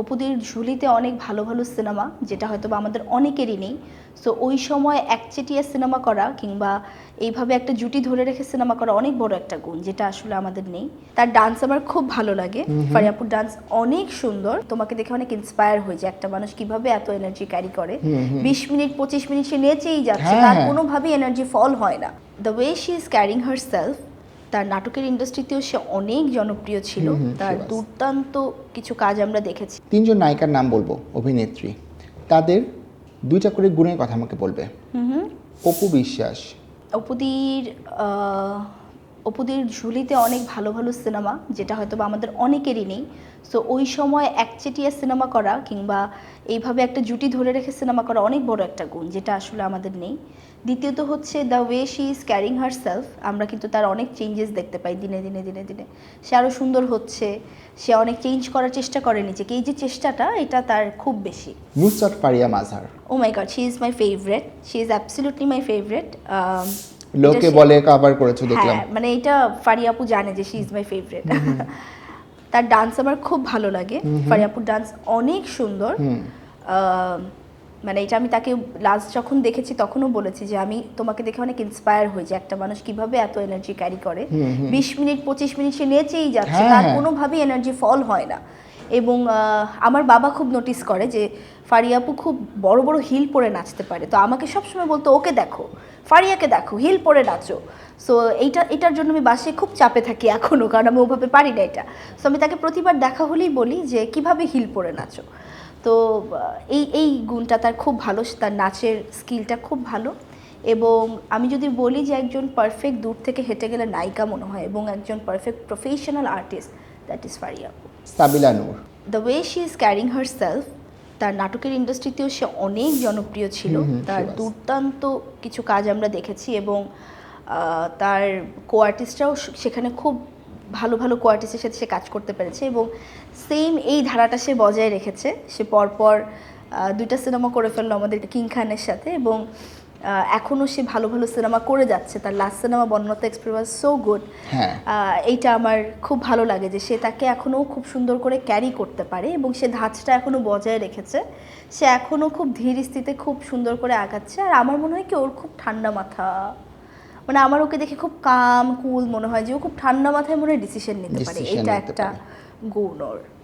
অপুদের ঝুলিতে অনেক ভালো ভালো সিনেমা, যেটা হয়তো বা আমাদের অনেকেরই নেই। সো ওই সময় একচেটিয়া সিনেমা করা কিংবা এইভাবে একটা জুটি ধরে রেখে সিনেমা করা অনেক বড় একটা গুণ, যেটা আসলে আমাদের নেই। তার ডান্স আমার খুব ভালো লাগে। ফারিয়াপুর ডান্স অনেক সুন্দর, তোমাকে দেখে অনেক ইন্সপায়ার হয়ে যায় একটা মানুষ কিভাবে এত এনার্জি ক্যারি করে। 20 মিনিট 25 মিনিট সে নেচেই যাচ্ছে, হ্যাঁ, তার হ্যাঁ। কোনোভাবেই এনার্জি ফল হয় না। The way she is carrying herself, তার নাটকের ইন্ডাস্ট্রিতেও সে অনেক জনপ্রিয় ছিল। তার she was. দুর্দান্ত কিছু কাজ আমরা দেখেছি। 3জন নায়িকার নাম বলবো, অভিনেত্রী, তাদের 2টা করে গুণের কথা আমাকে বলবে। অপু বিশ্বাস। অপুদির অপুদের ঝুলিতে অনেক ভালো ভালো সিনেমা, যেটা হয়তো বা আমাদের অনেকেরই নেই। সো ওই সময় একচেটিয়া সিনেমা করা কিংবা এইভাবে একটা জুটি ধরে রেখে সিনেমা করা অনেক বড় একটা গুণ, যেটা আসলে আমাদের নেই। দ্বিতীয়ত হচ্ছে the way she is carrying her self, আমরা কিন্তু তার অনেক চেঞ্জেস দেখতে পাই দিনে দিনে দিনে দিনে। সে আরও সুন্দর হচ্ছে, সে অনেক চেঞ্জ করার চেষ্টা করে নিজেকে, এই যে চেষ্টাটা এটা তার খুব বেশি। Nusrat Faria Mazhar. Oh my god, she is my favourite, she is absolutely my favourite. লোকে বলে কভার করেছো দেখলাম। হ্যাঁ, মানে এটা ফারিয়া আপু জানে যে শি ইজ মাই ফেভারিট। তার ডান্স আমার খুব ভালো লাগে। ফারিয়া আপুর ডান্স অনেক সুন্দর। মানে এটা আমি তাকে লাস্ট যখন দেখেছি তখনও বলেছি যে আমি তোমাকে দেখে অনেক ইন্সপায়ার হই যে একটা মানুষ কিভাবে এত এনার্জি ক্যারি করে। 20 মিনিট 25 মিনিট সে নেচেই যাচ্ছে, হ্যাঁ, তার হ্যাঁ। কোনোভাবেই এনার্জি ফল হয় না। এবং আমার বাবা খুব নোটিস করে যে ফারিয়া আপু খুব বড় বড় হিল পরে নাচতে পারে, তো আমাকে সবসময় বলতো ওকে দেখো, ফারিয়াকে দেখো, হিল পরে নাচো। সো এটার জন্য আমি বাসায় খুব চাপে থাকি এখনও, কারণ আমি ওভাবে পারি না এটা। সো আমি তাকে প্রতিবার দেখা হলেই বলি যে কিভাবে হিল পরে নাচো। তো এই গুণটা তার খুব ভালো, তার নাচের স্কিলটা খুব ভালো। এবং আমি যদি বলি যে একজন পারফেক্ট দূর থেকে হেঁটে গেলে নায়িকা মনে হয় এবং একজন perfect professional artist, that is Faria আপু। Sabila Noor. The way she is carrying herself, তার নাটকের ইন্ডাস্ট্রিতেও সে অনেক জনপ্রিয় ছিল। তার she was. দুর্দান্ত কিছু কাজ আমরা দেখেছি এবং তার কো আর্টিস্টরাও সেখানে খুব ভালো ভালো কো আর্টিস্টের সাথে সে কাজ করতে পেরেছে এবং সেম এই ধারাটা সে বজায় রেখেছে। সে পরপর 2টা সিনেমা করে ফেললো আমাদের কিং খানের সাথে এবং এখনও সে ভালো ভালো সিনেমা করে যাচ্ছে। তার last cinema Banalata express was so good. হ্যাঁ। এইটা আমার খুব ভালো লাগে যে সে তাকে এখনও খুব সুন্দর করে ক্যারি করতে পারে এবং সে ধাঁচটা এখনও বজায় রেখেছে। সে এখনও খুব ধীর স্থিতে খুব সুন্দর করে আগাচ্ছে। আর আমার মনে হয় কি ওর খুব ঠান্ডা মাথা, মানে আমার ওকে দেখে খুব কাম কুল মনে হয় যে ও খুব ঠান্ডা মাথায় মনে হয় ডিসিশন নিতে পারে। Decision এটা নিতে একটা পারে। গুণ ওর।